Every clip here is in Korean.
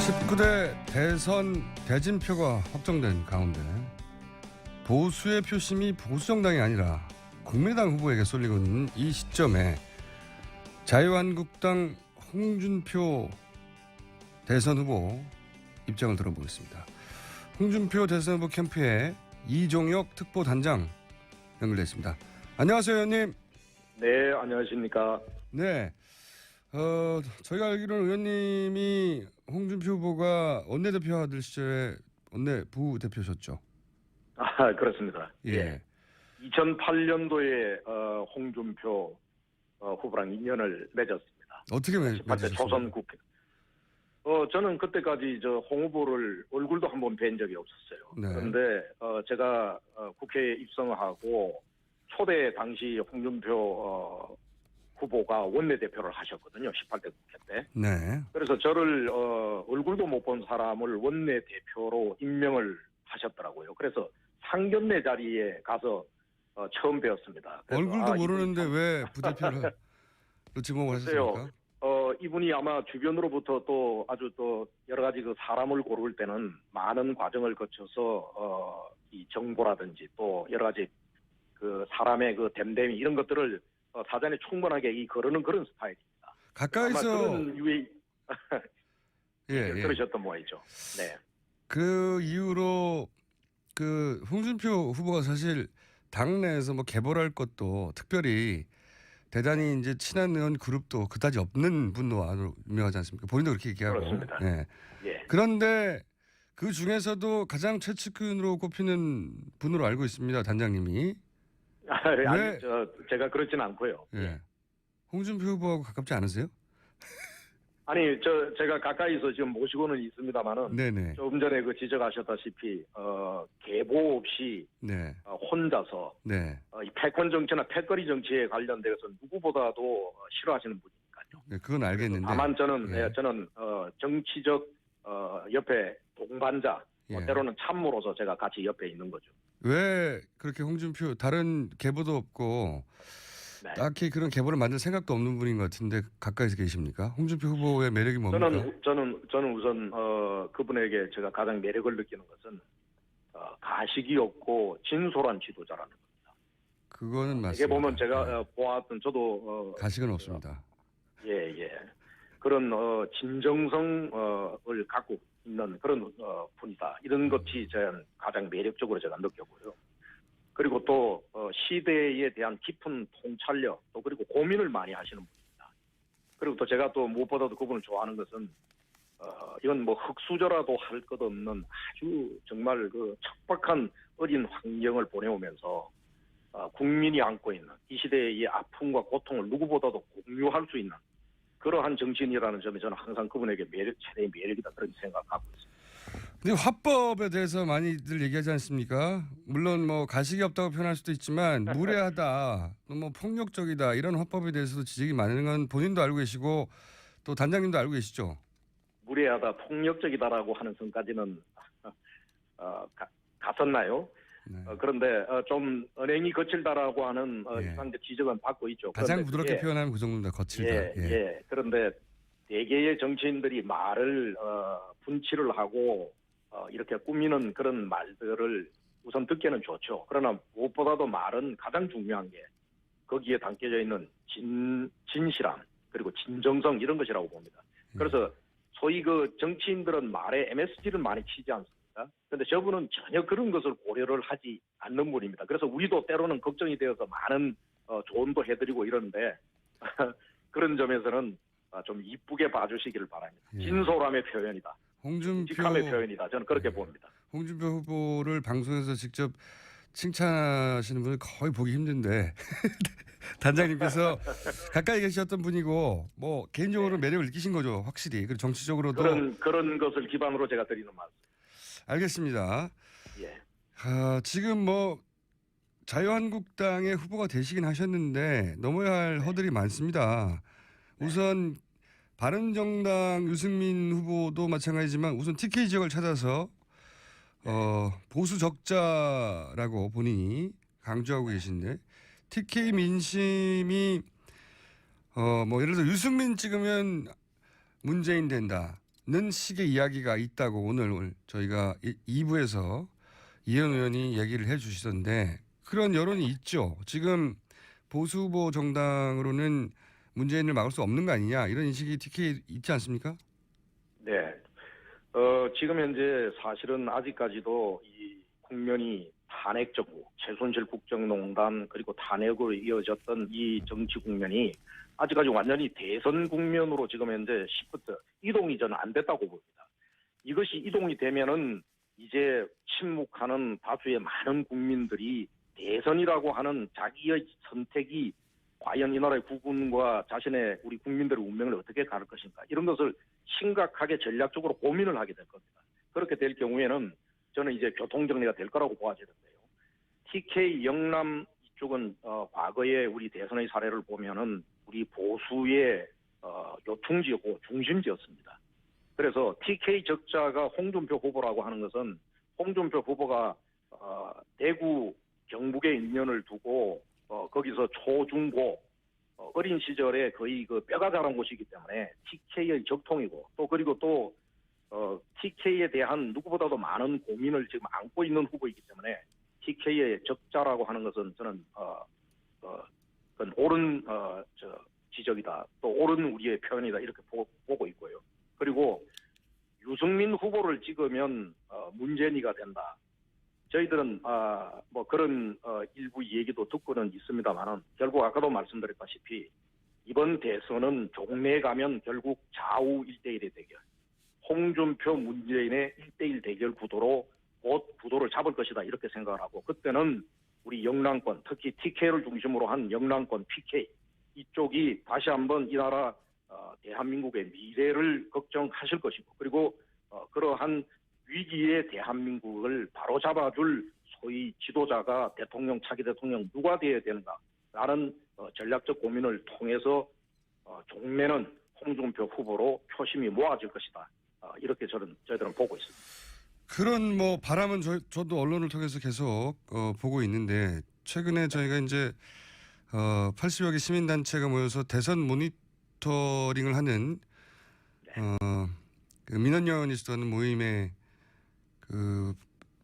19대 대선 대진표가 확정된 가운데 보수의 표심이 보수정당이 아니라 국민의당 후보에게 쏠리고 있는 이 시점에 자유한국당 홍준표 대선 후보 입장을 들어보겠습니다. 홍준표 대선 후보 캠프에 이종혁 특보단장 연결됐습니다. 안녕하세요, 의원님. 네, 안녕하십니까. 네. 저희가 알기로는 의원님이 홍준표 후보가 원내대표 하던 시절에 원내 부대표셨죠? 아, 그렇습니다. 예. 2008년도에 홍준표 후보랑 인연을 맺었습니다. 어떻게 18대 맺으셨어요? 조선 국회. 저는 그때까지 홍 후보를 얼굴도 한번 뵌 적이 없었어요. 네. 그런데 제가 국회에 입성하고 초대 당시 홍준표 후보가 원내대표를 하셨거든요. 18대 국회 때. 네. 그래서 저를 얼굴도 못 본 사람을 원내대표로 임명을 하셨더라고요. 그래서 상견례 자리에 가서 처음 뵈었습니다. 얼굴도 모르는데 왜 부대표로 지목을 하셨습니까? 이분이 아마 주변으로부터 또 아주 또 여러 가지 그 사람을 고를 때는 많은 과정을 거쳐서 이 정보라든지 또 여러 가지 그 사람의 그 됨됨이 이런 것들을 사전에 충분하게 거르는 그런 스타일입니다. 가까이서 아마 그런 유의 예. 들으셨던 모양이죠. 네. 그 이후로 그 홍준표 후보가 사실 당내에서 뭐 개벌할 것도 특별히 대단히 이제 친한 의원 그룹도 그다지 없는 분으로 유명하지 않습니까? 본인도 그렇게 얘기하고. 그렇습니다. 예. 예. 그런데 그 중에서도 가장 최측근으로 꼽히는 분으로 알고 있습니다. 단장님이. 아니, 제가 그렇진 않고요. 예. 홍준표 후보하고 가깝지 않으세요? 아니, 제가 가까이서 지금 모시고는 있습니다만은. 네네. 조금 전에 그 지적하셨다시피, 계보 없이. 네. 혼자서. 네. 이 패권 정치나 패거리 정치에 관련돼서 누구보다도 싫어하시는 분이니까요. 네, 그건 알겠는데. 다만 저는, 예. 저는, 정치적, 옆에 동반자, 예. 때로는 참모로서 제가 같이 옆에 있는 거죠. 왜 그렇게 홍준표 다른 계보도 없고 네. 딱히 그런 계보를 만들 생각도 없는 분인 것 같은데 가까이서 계십니까? 홍준표 후보의 매력이 뭡니까? 저는 우선 그분에게 제가 가장 매력을 느끼는 것은 가식이 없고 진솔한 지도자라는 겁니다. 그거는 맞습니다. 이게 보면 제가 네. 보았던 저도 가식은 없습니다. 예. 그런 진정성을 갖고 있는 그런 분이다. 이런 것이 저는 가장 매력적으로 제가 느꼈고요. 그리고 또 시대에 대한 깊은 통찰력 또 그리고 고민을 많이 하시는 분입니다. 그리고 또 제가 또 무엇보다도 그분을 좋아하는 것은 이건 뭐 흙수저라도 할 것 없는 아주 정말 그 척박한 어린 환경을 보내오면서 국민이 안고 있는 이 시대의 아픔과 고통을 누구보다도 공유할 수 있는 그러한 정치인이라는 점에 저는 항상 그분에게 최대의 매력이다 그런 생각을 갖고 있습니다. 근데 화법에 대해서 많이들 얘기하지 않습니까? 물론 뭐 가식이 없다고 표현할 수도 있지만 무례하다, 또 뭐 폭력적이다 이런 화법에 대해서도 지적이 많은 건 본인도 알고 계시고 또 단장님도 알고 계시죠? 무례하다, 폭력적이다라고 하는 선까지는 갔었나요? 네. 그런데 좀 언행이 거칠다라고 하는 예. 이상적 지적은 받고 있죠. 가장 부드럽게 표현하면 그 정도입니다. 거칠다. 예. 그런데 대개의 정치인들이 말을 분치를 하고 이렇게 꾸미는 그런 말들을 우선 듣기는 좋죠. 그러나 무엇보다도 말은 가장 중요한 게 거기에 담겨져 있는 진실함 그리고 진정성 이런 것이라고 봅니다. 그래서 소위 그 정치인들은 말에 MSG를 많이 치지 않습니까? 그런데 저분은 전혀 그런 것을 고려를 하지 않는 분입니다. 그래서 우리도 때로는 걱정이 되어서 많은 조언도 해드리고 이러는데 그런 점에서는 좀 이쁘게 봐주시기를 바랍니다. 예. 진솔함의 표현이다. 직함의 표현이다. 저는 그렇게 봅니다. 홍준표 후보를 방송에서 직접 칭찬하시는 분을 거의 보기 힘든데 단장님께서 가까이 계셨던 분이고 뭐 개인적으로 매력을 느끼신 거죠. 확실히. 그리고 정치적으로도. 그런 것을 기반으로 제가 드리는 말씀. 알겠습니다. 예. 지금 뭐 자유한국당의 후보가 되시긴 하셨는데 넘어야 할 허들이 많습니다. 우선 바른정당 유승민 후보도 마찬가지지만 우선 TK 지역을 찾아서 보수 적자라고 본인이 강조하고 계신데 TK 민심이 뭐 예를 들어 유승민 찍으면 문재인 된다. 식의 이야기가 있다고 오늘 저희가 2부에서 이현 의원이 얘기를 해 주시던데 그런 여론이 있죠. 지금 보수 후보 정당으로는 문재인을 막을 수 없는 거 아니냐 이런 인식이 TK 있지 않습니까? 네. 지금 현재 사실은 아직까지도 이 국면이 탄핵 정부, 최순실 국정농단 그리고 탄핵으로 이어졌던 이 정치 국면이 아직까지 완전히 대선 국면으로 지금 현재 시프트 이동이 저는 안 됐다고 봅니다. 이것이 이동이 되면은 이제 침묵하는 다수의 많은 국민들이 대선이라고 하는 자기의 선택이 과연 이 나라의 국군과 자신의 우리 국민들의 운명을 어떻게 가를 것인가 이런 것을 심각하게 전략적으로 고민을 하게 될 겁니다. 그렇게 될 경우에는 저는 이제 교통정리가 될 거라고 보아지는데요. TK 영남 이쪽은 과거에 우리 대선의 사례를 보면은 우리 보수의 요충지였고 중심지였습니다. 그래서 TK 적자가 홍준표 후보라고 하는 것은 홍준표 후보가 대구 경북의 인연을 두고 거기서 초중고 어린 시절에 거의 그 뼈가 자란 곳이기 때문에 TK의 적통이고 또 그리고 또 TK에 대한 누구보다도 많은 고민을 지금 안고 있는 후보이기 때문에 TK의 적자라고 하는 것은 저는 그건 옳은 지적이다. 또 옳은 우리의 표현이다. 이렇게 보고 있고요. 그리고 유승민 후보를 찍으면 문재인이가 된다. 저희들은 뭐 그런 일부 얘기도 듣고는 있습니다만은 결국 아까도 말씀드렸다시피 이번 대선은 종래에 가면 결국 좌우 1대1의 대결, 홍준표 문재인의 1대1 대결 구도로 곧 구도를 잡을 것이다 이렇게 생각을 하고 그때는 우리 영남권 특히 TK를 중심으로 한 영남권 PK 이쪽이 다시 한번 이 나라 대한민국의 미래를 걱정하실 것이고 그리고 그러한 위기의 대한민국을 바로잡아줄 소위 지도자가 대통령 차기 대통령 누가 되어야 되는가라는 전략적 고민을 통해서 종래는 홍준표 후보로 표심이 모아질 것이다. 이렇게 저희들은 보고 있습니다. 그런 뭐 바람은 저도 언론을 통해서 계속 보고 있는데 최근에 저희가 이제 80여 개 시민단체가 모여서 대선 모니터링을 하는 그 민원연이스트라는 모임의 그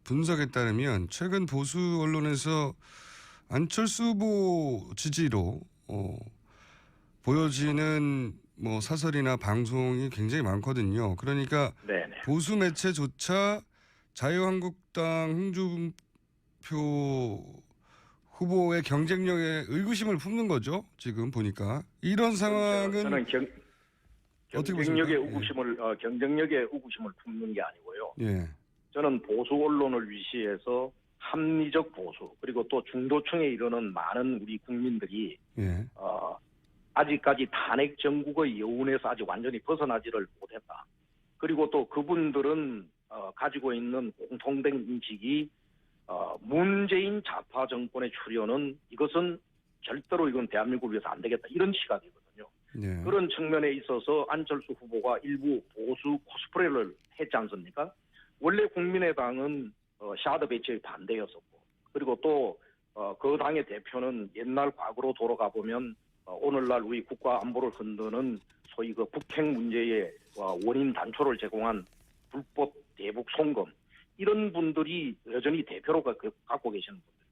분석에 따르면 최근 보수 언론에서 안철수 후보 지지로 보여지는 뭐 사설이나 방송이 굉장히 많거든요. 그러니까 네네. 보수 매체조차 자유한국당 홍준표 후보의 경쟁력에 의구심을 품는 거죠. 지금 보니까 이런 상황은 저는 어떻게 경쟁력의 보십니까? 경쟁력의 의구심을 품는 게 아니고요. 예. 저는 보수 언론을 위시해서 합리적 보수 그리고 또 중도층에 이르는 많은 우리 국민들이 예. 아직까지 탄핵 정국의 여운에서 아직 완전히 벗어나지를 못했다. 그리고 또 그분들은 가지고 있는 공통된 인식이 문재인 좌파 정권의 출현은 이것은 절대로 이건 대한민국을 위해서 안 되겠다. 이런 시각이거든요. 예. 그런 측면에 있어서 안철수 후보가 일부 보수 코스프레를 했지 않습니까? 원래 국민의당은 샤드 배치의 반대였었고 그리고 또 그 당의 대표는 옛날 과거로 돌아가 보면 오늘날 우리 국가 안보를 흔드는 소위 그 북핵 문제의 원인 단초를 제공한 불법 대북 송금 이런 분들이 여전히 대표로 갖고 계시는 분들.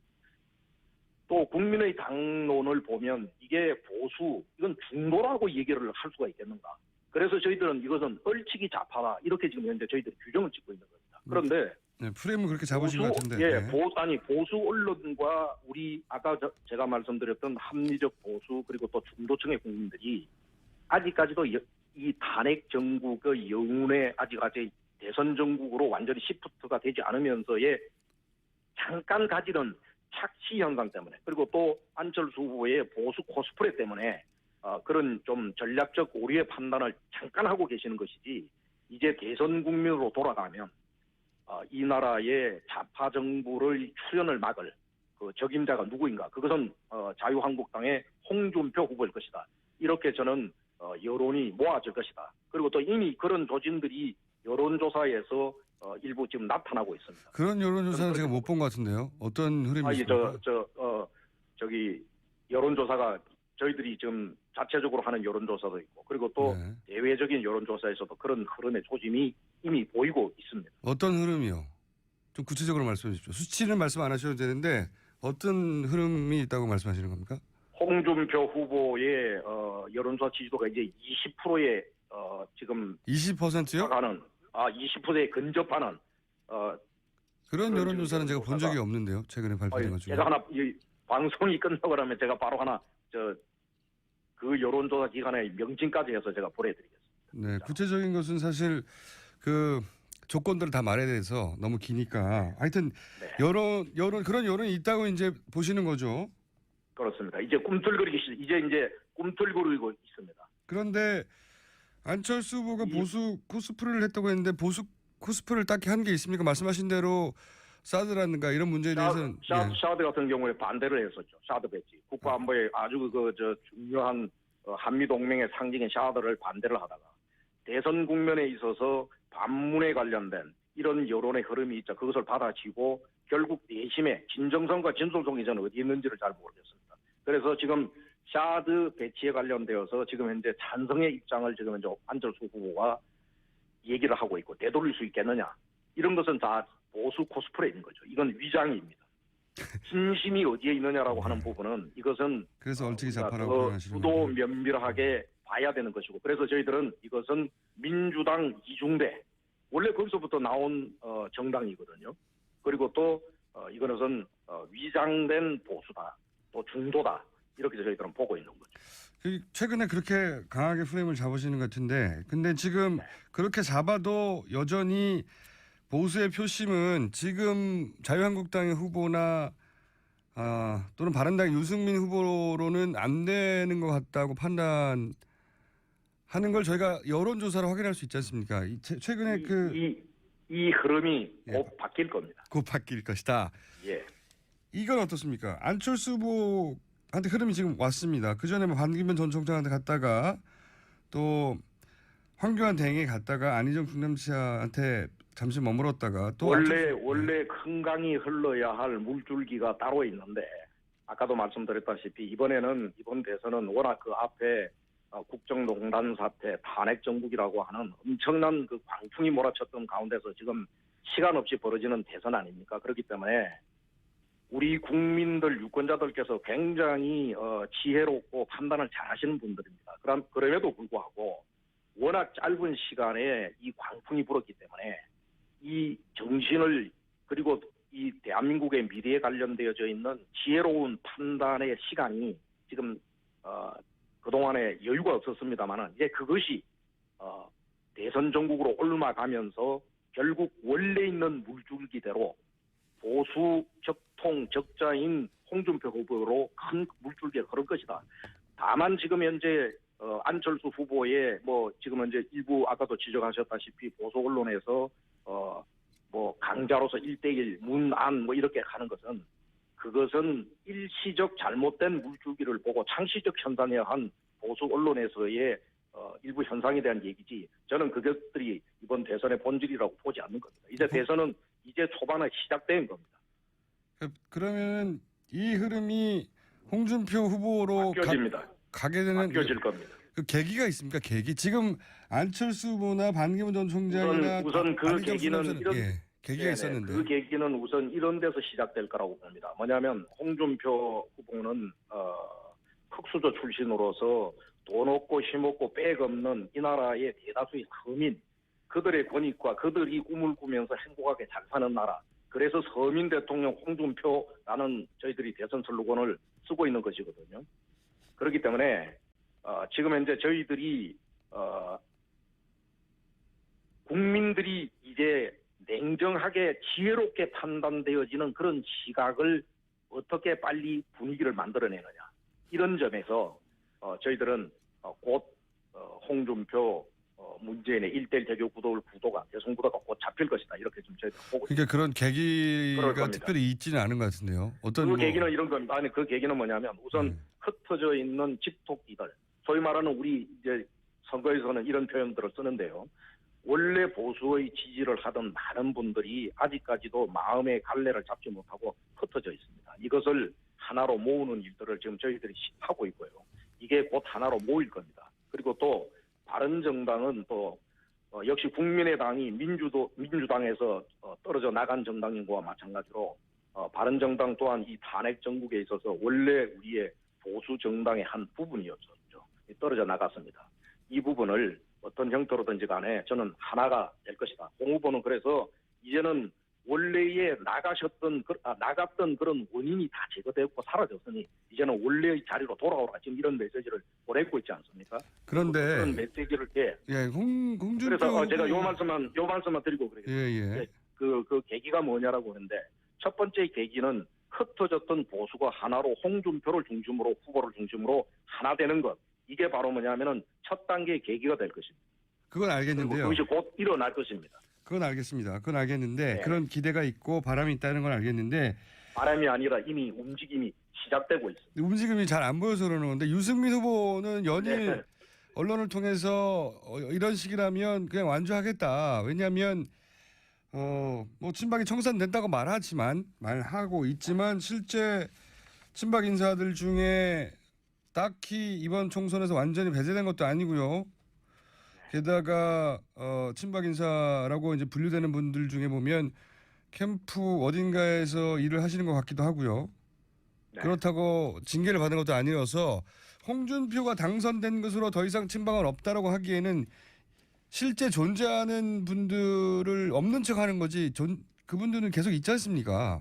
또 국민의 당론을 보면 이게 보수 이건 중도라고 얘기를 할 수가 있겠는가. 그래서 저희들은 이것은 얼치기 좌파다 이렇게 지금 현재 저희들이 규정을 짓고 있는 겁니다. 그런데 네, 프레임을 그렇게 잡으신 것 같은데. 네. 보수 언론과 우리 아까 제가 말씀드렸던 합리적 보수 그리고 또 중도층의 국민들이 아직까지도 이 탄핵 정국의 영운에 아직까지 대선 정국으로 완전히 시프트가 되지 않으면서의 잠깐 가지는 착시 현상 때문에 그리고 또 안철수 후보의 보수 코스프레 때문에 그런 좀 전략적 오류의 판단을 잠깐 하고 계시는 것이지 이제 대선 국면으로 돌아가면 이 나라의 좌파 정부를 출현을 막을 그 적임자가 누구인가? 그것은 자유한국당의 홍준표 후보일 것이다. 이렇게 저는 여론이 모아질 것이다. 그리고 또 이미 그런 조짐들이 여론조사에서 일부 지금 나타나고 있습니다. 그런 여론조사는 제가 못 본 것 같은데요. 어떤 흐름이 있습니까? 저기 여론조사가 저희들이 지금 자체적으로 하는 여론조사도 있고 그리고 또 네. 대외적인 여론조사에서도 그런 흐름의 조짐이 이미 보이고 있습니다. 어떤 흐름이요? 좀 구체적으로 말씀해 주십시오. 수치는 말씀 안 하셔도 되는데 어떤 흐름이 있다고 말씀하시는 겁니까? 홍준표 후보의 여론조사 지지도가 이제 20%에 지금 20%요? 가는 20%에 근접하는 그런 그런 여론조사는 제가 본 적이 여론조사가- 없는데요. 최근에 발표된 것 중에. 제가 하나 이 방송이 끝나고 나면 제가 바로 하나 그 여론조사 기관의 명칭까지 해서 제가 보내드리겠습니다. 네, 구체적인 것은 사실 그 조건들을 다 말해야 돼서 너무 기니까 하여튼 네. 여론 그런 여론이 있다고 이제 보시는 거죠. 그렇습니다. 이제 이제 꿈틀거리고 있습니다. 그런데 안철수 후보가 이- 보수 코스프레를 했다고 했는데 보수 코스프레를 딱히 한 게 있습니까? 말씀하신 대로 사드라든가 이런 문제에 대해서는 샤드 같은 경우에 반대를 했었죠. 샤드 배치. 국가안보에 아주 중요한 한미 동맹의 상징인 샤드를 반대를 하다가 대선 국면에 있어서 반문에 관련된 이런 여론의 흐름이 있자 그것을 받아치고 결국 내심에 진정성과 진솔성이 저는 어디 있는지를 잘 모르겠습니다. 그래서 지금 샤드 배치에 관련되어서 지금 현재 찬성의 입장을 지금 현재 안철수 후보가 얘기를 하고 있고 되돌릴 수 있겠느냐. 이런 것은 다 보수 코스프레인 거죠. 이건 위장입니다. 진심이 어디에 있느냐라고 하는 부분은 이것은 그래서 얼찍이 우리가 좌파라고 더 표현하시는 수도 거죠. 면밀하게 봐야 되는 것이고 그래서 저희들은 이것은 민주당 이중대 원래 거기서부터 나온 정당이거든요. 그리고 또 이것은 위장된 보수다 또 중도다 이렇게 저희들은 보고 있는 거죠. 최근에 그렇게 강하게 프레임을 잡으시는 것 같은데 근데 지금 그렇게 잡아도 여전히 보수의 표심은 지금 자유한국당의 후보나 또는 바른당의 유승민 후보로는 안 되는 것 같다고 판단하는 걸 저희가 여론조사로 확인할 수 있지 않습니까? 최근에 이 흐름이 예. 곧 바뀔 겁니다. 곧 바뀔 것이다. 예. 이건 어떻습니까? 안철수 후보한테 흐름이 지금 왔습니다. 그 전에 반기문 전 총장한테 갔다가 또 황교안 대행에 갔다가 안희정 충남지사한테 잠시 머물렀다가 또 원래 큰 강이 흘러야 할 물줄기가 따로 있는데 아까도 말씀드렸다시피 이번 대선은 워낙 그 앞에 국정농단 사태, 탄핵 정국이라고 하는 엄청난 그 광풍이 몰아쳤던 가운데서 지금 시간 없이 벌어지는 대선 아닙니까? 그렇기 때문에 우리 국민들 유권자들께서 굉장히 지혜롭고 판단을 잘하시는 분들입니다. 그럼에도 불구하고 워낙 짧은 시간에 이 광풍이 불었기 때문에 이 정신을 그리고 이 대한민국의 미래에 관련되어져 있는 지혜로운 판단의 시간이 지금 그동안에 여유가 없었습니다만은 이제 그것이 대선 전국으로 옮아가면서 결국 원래 있는 물줄기대로 보수 적통 적자인 홍준표 후보로 큰 물줄기가 흐를 것이다. 다만 지금 현재 안철수 후보의 지금 현재 일부 아까도 지적하셨다시피 보수 언론에서 강자로서 1대1 문안 이렇게 가는 것은 그것은 일시적 잘못된 물줄기를 보고 상시적 현상에 한 보수 언론에서의 일부 현상에 대한 얘기지 저는 그것들이 이번 대선의 본질이라고 보지 않는 겁니다. 이제 대선은 이제 초반에 시작된 겁니다. 그러면 이 흐름이 홍준표 후보로 바뀌어집니다. 가게 되는 바뀌어질 겁니다. 그 계기가 있습니까? 계기 지금 안철수 후보나 반기문 전 총장이나 우선 그 안희정 계기는 수석은 이런 계기가 네네, 있었는데 그 계기는 우선 이런 데서 시작될 거라고 봅니다. 뭐냐면 홍준표 후보는 흑수저 출신으로서 돈 없고 힘 없고 빽 없는 이 나라의 대다수의 서민 그들의 권익과 그들이 꿈을 꾸면서 행복하게 잘 사는 나라. 그래서 서민 대통령 홍준표라는 저희들이 대선 슬로건을 쓰고 있는 것이거든요. 그렇기 때문에 지금 현재 저희들이 국민들이 이제 냉정하게 지혜롭게 판단되어지는 그런 시각을 어떻게 빨리 분위기를 만들어내느냐. 이런 점에서 저희들은 곧 홍준표 문재인의 1대1 대결 구도가 대선 구도가 곧 잡힐 것이다. 이렇게 좀 저희들 보고 있습니다. 그러니까 그런 그럴 계기가 겁니다. 특별히 있지는 않은 것 같은데요. 그 계기는 이런 겁니다. 아니 그 계기는 뭐냐면 우선 흩어져 있는 집토끼들 소위 말하는 우리 이제 선거에서는 이런 표현들을 쓰는데요. 원래 보수의 지지를 하던 많은 분들이 아직까지도 마음의 갈래를 잡지 못하고 흩어져 있습니다. 이것을 하나로 모으는 일들을 지금 저희들이 하고 있고요. 이게 곧 하나로 모일 겁니다. 그리고 또 바른정당은 또 역시 국민의당이 민주당에서 떨어져 나간 정당인 거와 마찬가지로 바른정당 또한 이 탄핵 정국에 있어서 원래 우리의 보수 정당의 한 부분이었죠. 떨어져 나갔습니다. 이 부분을 어떤 형태로든지 간에 저는 하나가 될 것이다. 홍 후보는 그래서 이제는 원래의 나갔던 그런 원인이 다 제거되고 사라졌으니 이제는 원래의 자리로 돌아오라, 지금 이런 메시지를 보내고 있지 않습니까? 그런데 그런 메시지를 홍준표 그래서 제가 요 말씀만 드리고 그러겠습니다. 그 계기가 뭐냐라고 하는데, 첫 번째 계기는 흩어졌던 보수가 하나로 홍준표를 중심으로, 후보를 중심으로 하나 되는 것, 이게 바로 뭐냐면은 첫 단계의 계기가 될 것입니다. 그건 알겠는데요. 그것이 곧 일어날 것입니다. 그건 알겠습니다. 그건 알겠는데 네. 그런 기대가 있고 바람이 있다는 건 알겠는데 바람이 아니라 이미 움직임이 시작되고 있습니다. 움직임이 잘 안 보여서 그러는 건데, 유승민 후보는 연일 네. 언론을 통해서 이런 식이라면 그냥 완주하겠다. 왜냐하면 뭐 친박이 청산된다고 말하고 있지만 실제 친박 인사들 중에 딱히 이번 총선에서 완전히 배제된 것도 아니고요. 게다가 친박 인사라고 이제 분류되는 분들 중에 보면 캠프 어딘가에서 일을 하시는 것 같기도 하고요. 네. 그렇다고 징계를 받은 것도 아니어서 홍준표가 당선된 것으로 더 이상 친박은 없다라고 하기에는 실제 존재하는 분들을 없는 척하는 거지. 그분들은 계속 있지 않습니까?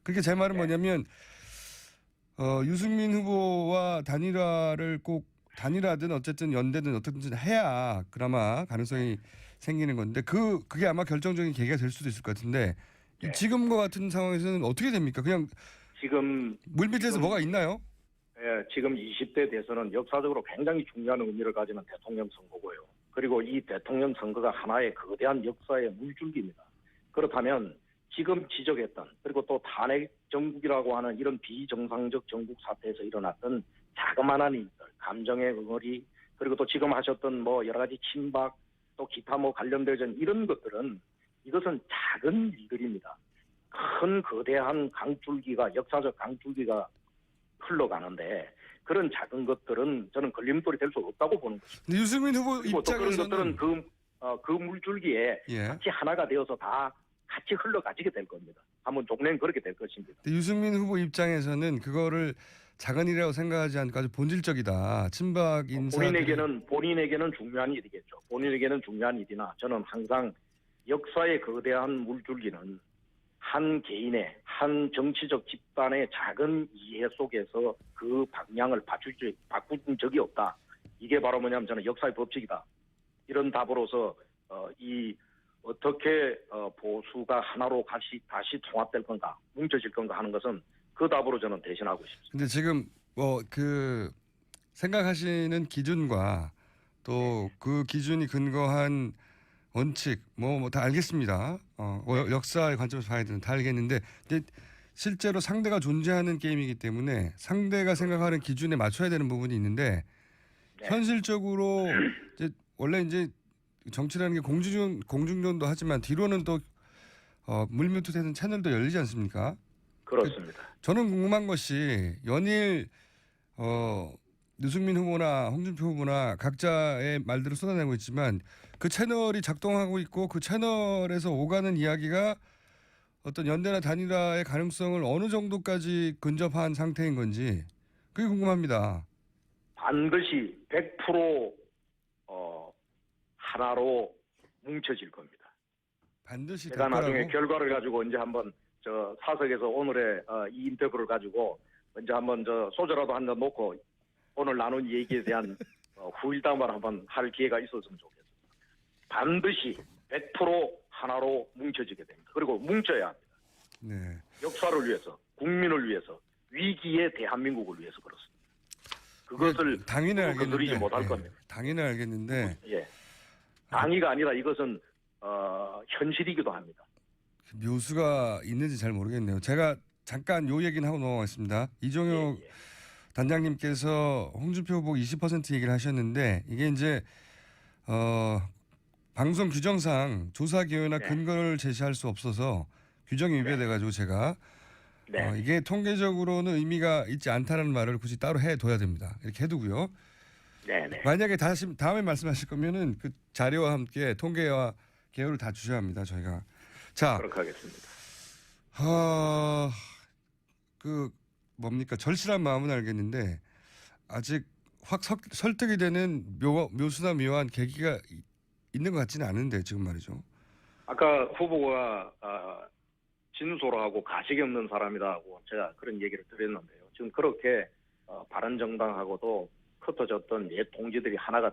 그렇게 제 말은 뭐냐면 유승민 후보와 단일화를 꼭 단일화든 어쨌든 연대든 어떻든 해야 그나마 가능성이 생기는 건데 그게 아마 결정적인 계기가 될 수도 있을 것 같은데 네. 지금과 같은 상황에서는 어떻게 됩니까? 그냥 지금 물밑에서 뭐가 있나요? 지금 20대 대선은 역사적으로 굉장히 중요한 의미를 가지는 대통령 선거고요. 그리고 이 대통령 선거가 하나의 거대한 역사의 물줄기입니다. 그렇다면 지금 지적했던, 그리고 또 탄핵 정국이라고 하는 이런 비정상적 정국 사태에서 일어났던 자그마한 일들, 감정의 응어리, 그리고 또 지금 하셨던 뭐 여러 가지 친박, 또 기타 뭐 관련된 이런 것들은 이것은 작은 일들입니다. 큰 거대한 강줄기가, 역사적 강줄기가 흘러가는데 그런 작은 것들은 저는 걸림돌이 될 수 없다고 보는 것입니다. 근데 유승민 후보 그리고 또 그런 입장에서는 것들은 그 물줄기에 예. 같이 하나가 되어서 다 같이 흘러가지게 될 겁니다. 한번 종래는 그렇게 될 것입니다. 근데 유승민 후보 입장에서는 그거를 작은 일이라고 생각하지 않고 아주 본질적이다. 친박 인사 본인에게는 중요한 일이겠죠. 본인에게는 중요한 일이나 저는 항상 역사의 거대한 물줄기는 한 개인의, 한 정치적 집단의 작은 이해 속에서 그 방향을 바꾼 적이 없다. 이게 바로 뭐냐면 저는 역사의 법칙이다. 이런 답으로서 어떻게 보수가 하나로 다시 통합될 건가, 뭉쳐질 건가 하는 것은 그 답으로 저는 대신하고 있습니다. 근데 지금 생각하시는 기준과 또 그 기준이 근거한 원칙 뭐 다 알겠습니다. 역사의 관점에서 봐야 되는 다 알겠는데 이제 실제로 상대가 존재하는 게임이기 때문에 상대가 생각하는 기준에 맞춰야 되는 부분이 있는데 네. 현실적으로 원래 이제 정치라는 게 공중전도 하지만 뒤로는 또 물밑에서는 채널도 열리지 않습니까? 그렇습니다. 저는 궁금한 것이 연일 유승민 후보나 홍준표 후보나 각자의 말들을 쏟아내고 있지만 그 채널이 작동하고 있고 그 채널에서 오가는 이야기가 어떤 연대나 단일화의 가능성을 어느 정도까지 근접한 상태인 건지 그게 궁금합니다. 반드시 100% 하나로 뭉쳐질 겁니다. 반드시 제가 될 거라고? 나중에 결과를 가지고 이제 한번 사석에서 오늘의 이 인터뷰를 가지고 이제 한번 소주라도 한 잔 놓고 오늘 나눈 얘기에 대한 후일담을 한번 할 기회가 있었으면 좋겠습니다. 반드시 100% 하나로 뭉쳐지게 됩니다. 그리고 뭉쳐야 합니다. 네. 역사를 위해서, 국민을 위해서, 위기의 대한민국을 위해서 그렇습니다. 그것을 당연히 알겠는데 건드리지 못할 겁니다. 당연히 알겠는데 예. 당위가 아니라 이것은 현실이기도 합니다. 묘수가 있는지 잘 모르겠네요. 제가 잠깐 요 얘기는 하고 넘어가겠습니다. 이종혁 예. 단장님께서 홍준표 후보 20% 얘기를 하셨는데 이게 이제 방송 규정상 조사 기회나 네. 근거를 제시할 수 없어서 규정이 위배돼 가지고 제가 네. 이게 통계적으로는 의미가 있지 않다는 말을 굳이 따로 해둬야 됩니다. 이렇게 해두고요. 네네. 만약에 다음에 말씀하실 거면은 그 자료와 함께 통계와 개요를 다 주셔야 합니다. 저희가. 자, 그렇게 하겠습니다. 그 뭡니까 절실한 마음은 알겠는데 아직 확 설득이 되는 묘수나 묘한 계기가 있는 것 같지는 않은데 지금 말이죠. 아까 후보가 진솔하고 가식이 없는 사람이라고 제가 그런 얘기를 드렸는데요. 지금 그렇게 바른정당하고도 흩어졌던 옛 동지들이 하나가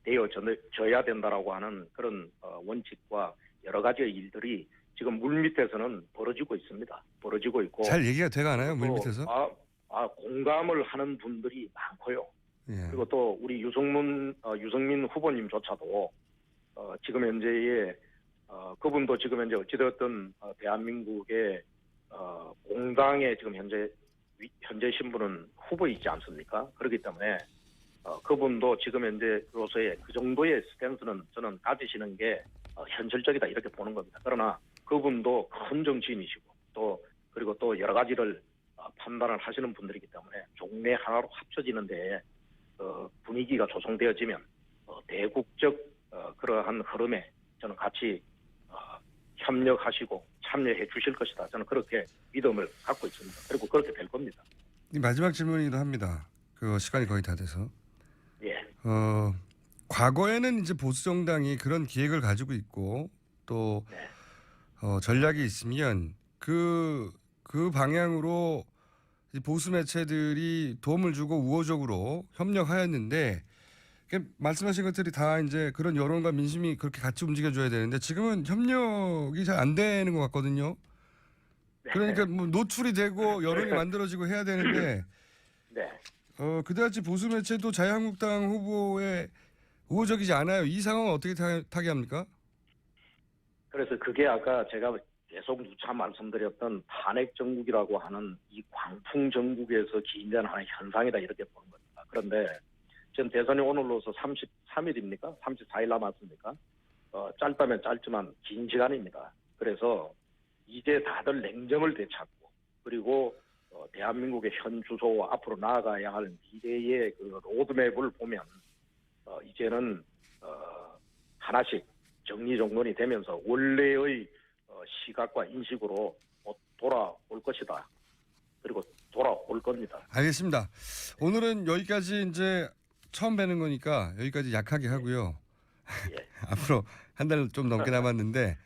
되어져야 된다라고 하는 그런 원칙과 여러 가지의 일들이 지금 물밑에서는 벌어지고 있습니다. 벌어지고 있고 잘 얘기가 돼가나요 또 물밑에서? 공감을 하는 분들이 많고요. 예. 그리고 또 우리 유승민 후보님조차도 지금 현재의 그분도 지금 현재 어찌되었든 대한민국의 공당의 지금 현재 신분은 후보이지 않습니까? 그렇기 때문에 그분도 지금 현재로서의 그 정도의 스탠스는 저는 가지시는 게 현실적이다 이렇게 보는 겁니다. 그러나 그분도 큰 정치인이시고 그리고 또 여러 가지를 판단을 하시는 분들이기 때문에 종래 하나로 합쳐지는데 분위기가 조성되어지면 대국적 그러한 흐름에 저는 같이 협력하시고 참여해 주실 것이다. 저는 그렇게 믿음을 갖고 있습니다. 그리고 그렇게 될 겁니다. 마지막 질문이기도 합니다. 그 시간이 거의 다 돼서. 예. 과거에는 이제 보수 정당이 그런 기획을 가지고 있고 또 네. 전략이 있으면 그 방향으로 보수 매체들이 도움을 주고 우호적으로 협력하였는데 말씀하신 것들이 다 이제 그런 여론과 민심이 그렇게 같이 움직여줘야 되는데 지금은 협력이 잘 안 되는 것 같거든요. 그러니까 뭐 노출이 되고 여론이 만들어지고 해야 되는데 네. 그다지 보수 매체도 자유한국당 후보에 우호적이지 않아요. 이 상황은 어떻게 타개합니까? 그래서 그게 아까 제가 계속 누차 말씀드렸던 탄핵 정국이라고 하는 이 광풍 정국에서 기인되는 현상이다 이렇게 보는 겁니다. 그런데 지금 대선이 오늘로서 33일입니까? 34일 남았습니까? 짧다면 짧지만 긴 시간입니다. 그래서 이제 다들 냉정을 되찾고 그리고 대한민국의 현 주소와 앞으로 나아가야 할 미래의 그 로드맵을 보면 이제는 하나씩 정리정돈이 되면서 원래의 시각과 인식으로 돌아올 것이다. 그리고 돌아올 겁니다. 알겠습니다. 오늘은 여기까지 이제 처음 뵈는 거니까 여기까지 약하게 하고요. 예. 앞으로 한 달 좀 넘게 남았는데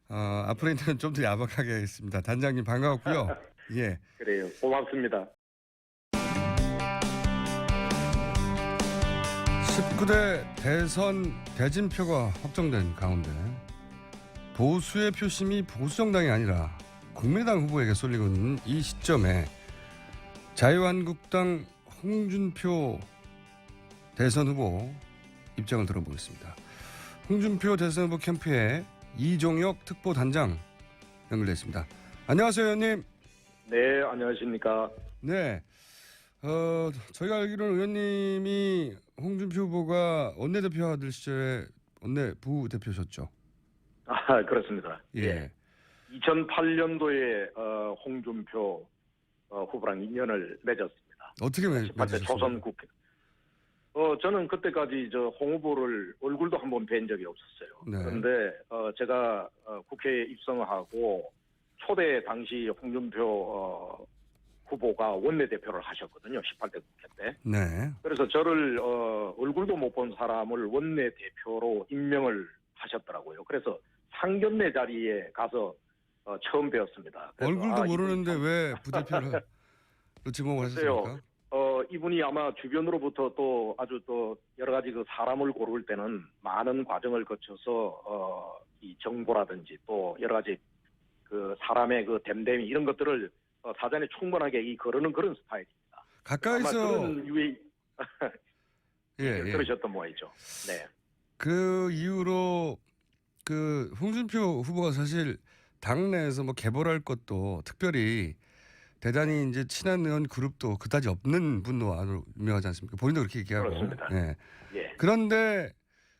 앞으로는 좀 더 야박하게 하겠습니다. 단장님 반가웠고요. 예. 그래요. 고맙습니다. 19대 대선 대진표가 확정된 가운데 보수의 표심이 보수정당이 아니라 국민의당 후보에게 쏠리고 있는 이 시점에 자유한국당 홍준표 대선 후보 입장을 들어보겠습니다. 홍준표 대선 후보 캠프에 이종혁 특보단장 연결됐습니다. 안녕하세요, 의원님. 네, 안녕하십니까. 네. 저희가 알기로는 의원님이 홍준표 후보가 원내대표 하던 시절에 원내 부대표셨죠? 그렇습니다. 예. 2008년도에 홍준표 후보랑 인연을 맺었습니다. 어떻게 18대 맺으셨습니까? 조선 국회. 저는 그때까지 홍 후보를 얼굴도 한번 뵌 적이 없었어요. 네. 그런데 제가 국회에 입성하고 초대 당시 홍준표 후보가 원내대표를 하셨거든요. 18대 국회 때. 네. 그래서 저를 얼굴도 못 본 사람을 원내대표로 임명을 하셨더라고요. 그래서 상견례 자리에 가서 처음 뵈었습니다. 얼굴도 모르는데 왜 부대표를 지목을 하셨습니까? 이분이 아마 주변으로부터 또 아주 또 여러 가지 그 사람을 고를 때는 많은 과정을 거쳐서 이 정보라든지 또 여러 가지 그 사람의 그 됨됨이 이런 것들을 사전에 충분하게 거르는 그런 스타일입니다. 가까이서 아마 그런 유의 예. 들으셨던 모양이죠. 네. 그 이후로 그 홍준표 후보가 사실 당내에서 뭐 개벌할 것도 특별히 대단히 이제 친한 의원 그룹도 그다지 없는 분으로 유명하지 않습니까? 본인도 그렇게 얘기하고. 그렇습니다. 예. 예. 그런데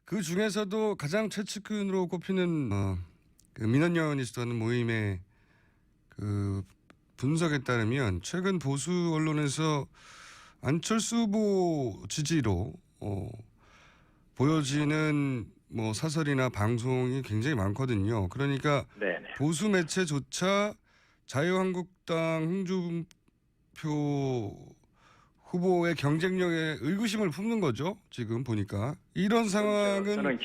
그 중에서도 가장 최측근으로 꼽히는 그 민원연이 있었던 모임의 그 분석에 따르면 최근 보수 언론에서 안철수 후보 지지로 보여지는 뭐 사설이나 방송이 굉장히 많거든요. 그러니까 네네. 보수 매체조차 자유한국당 홍준표 후보의 경쟁력에 의구심을 품는 거죠. 지금 보니까 이런 상황은 저는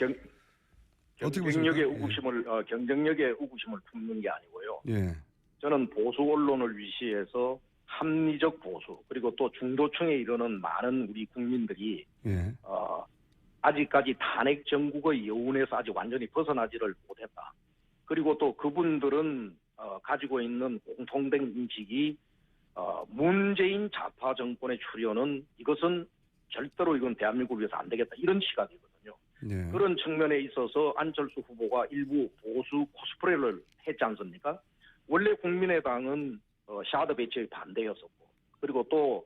어떻게 경쟁력의 보십니까? 경쟁력의 의구심을 품는 게 아니고요. 예. 저는 보수 언론을 위시해서 합리적 보수 그리고 또 중도층에 이르는 많은 우리 국민들이 예. 아직까지 탄핵 정국의 여운에서 아직 완전히 벗어나지를 못했다. 그리고 또 그분들은 가지고 있는 공통된 인식이 문재인 좌파 정권의 출현은 이것은 절대로 이건 대한민국을 위해서 안 되겠다. 이런 시각이거든요. 예. 그런 측면에 있어서 안철수 후보가 일부 보수 코스프레를 했지 않습니까? 원래 국민의당은 샤드 배치의 반대였었고 그리고 또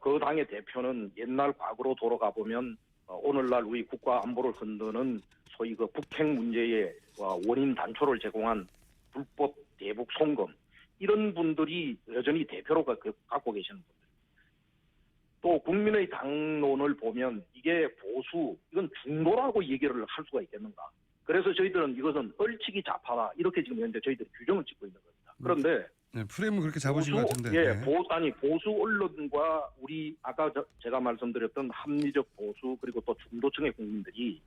그 당의 대표는 옛날 과거로 돌아가 보면 오늘날 우리 국가 안보를 흔드는 소위 그 북핵 문제의 원인 단초를 제공한 불법 대북 송금 이런 분들이 여전히 대표로 갖고 계시는 분들. 또 국민의 당론을 보면 이게 보수, 이건 중도라고 얘기를 할 수가 있겠는가. 그래서 저희들은 이것은 얼치기 좌파다. 이렇게 지금 현재 저희들이 규정을 짓고 있는 겁니다. 그런데 네, 프레임을 그렇게 잡으신 것 같은데. 예, 네. 보수 언론과 우리 아까 제가 말씀드렸던 합리적 보수 그리고 또 중도층의 국민들이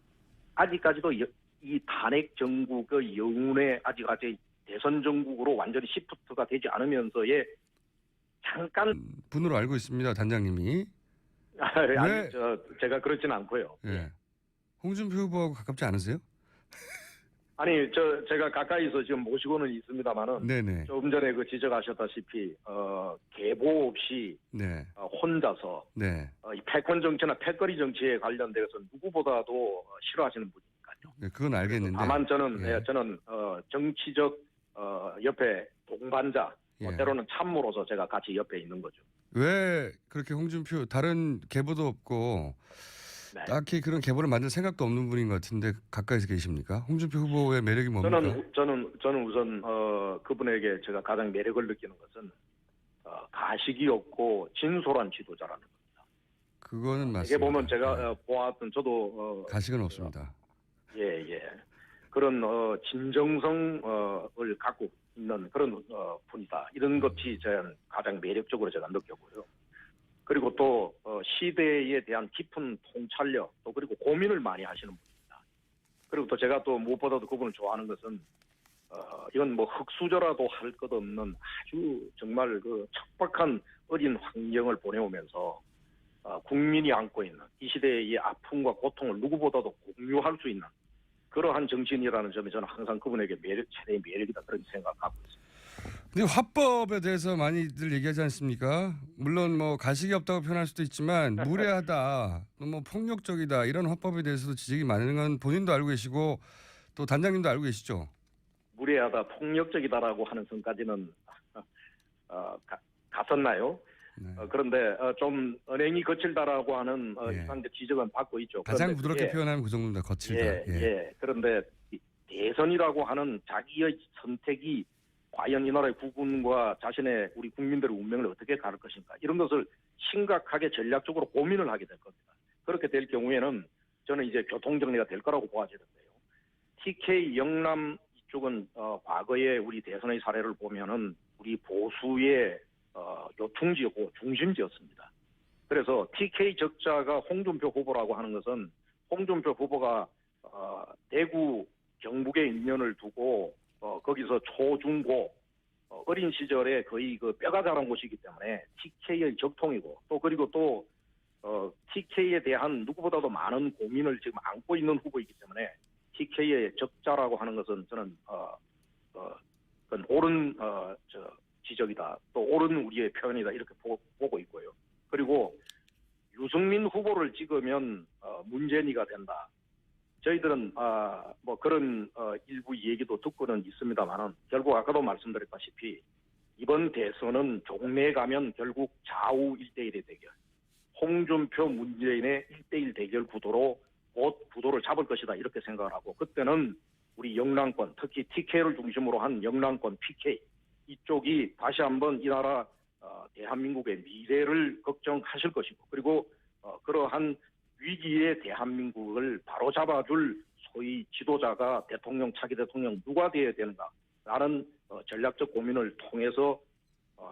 아직까지도 이 탄핵 정국의 여운에 아직 대선 정국으로 완전히 시프트가 되지 않으면서의 잠깐 분으로 알고 있습니다, 단장님이. 아니 제가 그렇지는 않고요. 예. 홍준표 후보하고 가깝지 않으세요? 아니 제가 가까이서 지금 모시고는 있습니다만은 네네. 조금 전에 그 지적하셨다시피 계보 없이 네. 혼자서 네. 이 패권 정치나 패거리 정치에 관련돼서 누구보다도 싫어하시는 분이니까요. 네, 그건 알겠는데. 다만 저는 예. 저는 정치적 옆에 동반자 예. 때로는 참모로서 제가 같이 옆에 있는 거죠. 왜 그렇게 홍준표 다른 계보도 없고 네. 딱히 그런 계보를 만들 생각도 없는 분인 것 같은데 가까이서 계십니까? 홍준표 후보의 매력이 뭡니까? 저는 우선 그분에게 제가 가장 매력을 느끼는 것은 가식이 없고 진솔한 지도자라는 겁니다. 그거는 맞습니다. 이게 보면 제가 네. 보았던 저도 가식은 없습니다. 예. 그런 진정성을 갖고 있는 그런 분이다. 이런 것이 저는 가장 매력적으로 제가 느꼈고요. 그리고 또 시대에 대한 깊은 통찰력 또 그리고 고민을 많이 하시는 분입니다. 그리고 또 제가 또 무엇보다도 그분을 좋아하는 것은 이건 뭐 흙수저라도 할 것 없는 아주 정말 그 척박한 어린 환경을 보내오면서 국민이 안고 있는 이 시대의 아픔과 고통을 누구보다도 공유할 수 있는 그러한 정치인이라는 점이 저는 항상 그분에게 최대의 매력이다 그런 생각을 갖고 있습니다. 근데 화법에 대해서 많이들 얘기하지 않습니까? 물론 뭐 가식이 없다고 표현할 수도 있지만 무례하다, 뭐 폭력적이다 이런 화법에 대해서도 지적이 많은 건 본인도 알고 계시고 또 단장님도 알고 계시죠? 무례하다, 폭력적이다라고 하는 선까지는 갔었나요? 네. 그런데 좀 언행이 거칠다라고 하는 예. 이상적 지적은 받고 있죠. 가장 부드럽게 표현하면 그 정도입니다. 거칠다. 예. 그런데 대선이라고 하는 자기의 선택이 과연 이 나라의 국군과 자신의 우리 국민들의 운명을 어떻게 가를 것인가 이런 것을 심각하게 전략적으로 고민을 하게 될 겁니다. 그렇게 될 경우에는 저는 이제 교통정리가 될 거라고 보아지는데요. TK 영남 이쪽은 과거에 우리 대선의 사례를 보면은 우리 보수의 요충지였고 중심지였습니다. 그래서 TK 적자가 홍준표 후보라고 하는 것은 홍준표 후보가 대구 경북의 인연을 두고 거기서 초중고 어린 시절에 거의 그 뼈가 자란 곳이기 때문에 TK의 적통이고 또 그리고 또 TK에 대한 누구보다도 많은 고민을 지금 안고 있는 후보이기 때문에 TK의 적자라고 하는 것은 저는 그건 옳은 지적이다. 또 옳은 우리의 표현이다. 이렇게 보고 있고요. 그리고 유승민 후보를 찍으면 문재인이가 된다. 저희들은 뭐 그런 일부 얘기도 듣고는 있습니다만은 결국 아까도 말씀드렸다시피 이번 대선은 종래에 가면 결국 좌우 1대1의 대결, 홍준표 문재인의 1대1 대결 구도로 곧 구도를 잡을 것이다 이렇게 생각을 하고 그때는 우리 영남권 특히 TK를 중심으로 한 영남권 PK 이쪽이 다시 한번 이 나라 대한민국의 미래를 걱정하실 것이고 그리고 그러한 위기의 대한민국을 바로잡아줄 소위 지도자가 대통령 차기 대통령 누가 되어야 되는가라는 전략적 고민을 통해서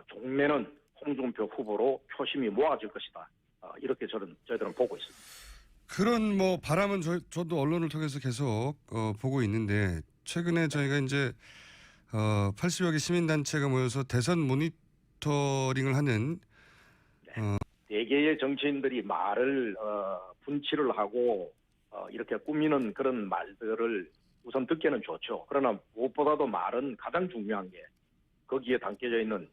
종래는 홍준표 후보로 표심이 모아질 것이다. 이렇게 저희들은 보고 있습니다. 그런 뭐 바람은 저도 언론을 통해서 계속 보고 있는데 최근에 저희가 이제 80여 개 시민단체가 모여서 대선 모니터링을 하는 대개의 정치인들이 말을 분치를 하고 이렇게 꾸미는 그런 말들을 우선 듣기는 좋죠. 그러나 무엇보다도 말은 가장 중요한 게 거기에 담겨져 있는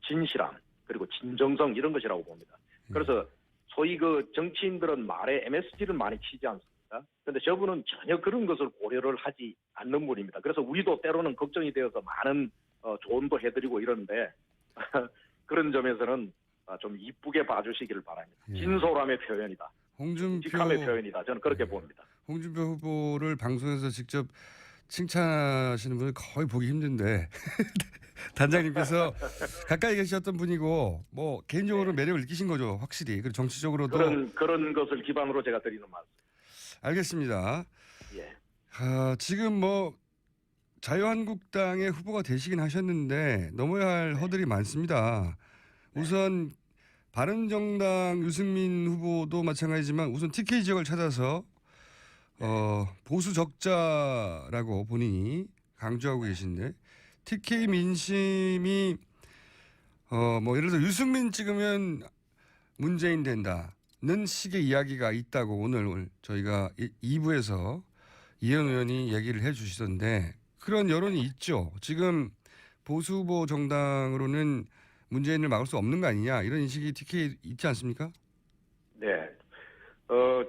진실함 그리고 진정성 이런 것이라고 봅니다. 그래서 소위 그 정치인들은 말에 MSG를 많이 치지 않습니까? 그런데 저분은 전혀 그런 것을 고려를 하지 않는 분입니다. 그래서 우리도 때로는 걱정이 되어서 많은 조언도 해드리고 이러는데 그런 점에서는 좀 이쁘게 봐주시기를 바랍니다. 예. 진솔함의 표현이다. 직함의 표현이다. 저는 그렇게 봅니다. 홍준표 후보를 방송에서 직접 칭찬하시는 분을 거의 보기 힘든데 단장님께서 가까이 계셨던 분이고 뭐 개인적으로 매력을 느끼신 거죠. 확실히. 그리고 정치적으로도. 그런 것을 기반으로 제가 드리는 말씀. 알겠습니다. 예. 지금 뭐 자유한국당의 후보가 되시긴 하셨는데 넘어야 할 허들이 많습니다. 우선 바른정당 유승민 후보도 마찬가지지만 우선 TK 지역을 찾아서 보수 적자라고 본인이 강조하고 계신데 TK 민심이 뭐 예를 들어 유승민 찍으면 문재인 된다는 식의 이야기가 있다고 오늘 저희가 2부에서 이현 의원이 얘기를 해 주시던데 그런 여론이 있죠. 지금 보수 후보 정당으로는 문재인을 막을 수 없는 거 아니냐 이런 인식이 TK 있지 않습니까? 네.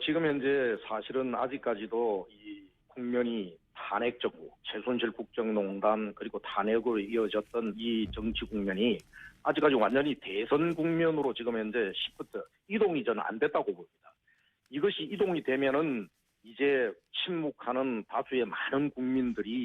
지금 현재 사실은 아직까지도 이 국면이 탄핵 정부, 최순실 국정농단 그리고 탄핵으로 이어졌던 이 정치 국면이 아직까지 완전히 대선 국면으로 지금 현재 시프트 이동이 저는 안 됐다고 봅니다. 이것이 이동이 되면은 이제 침묵하는 다수의 많은 국민들이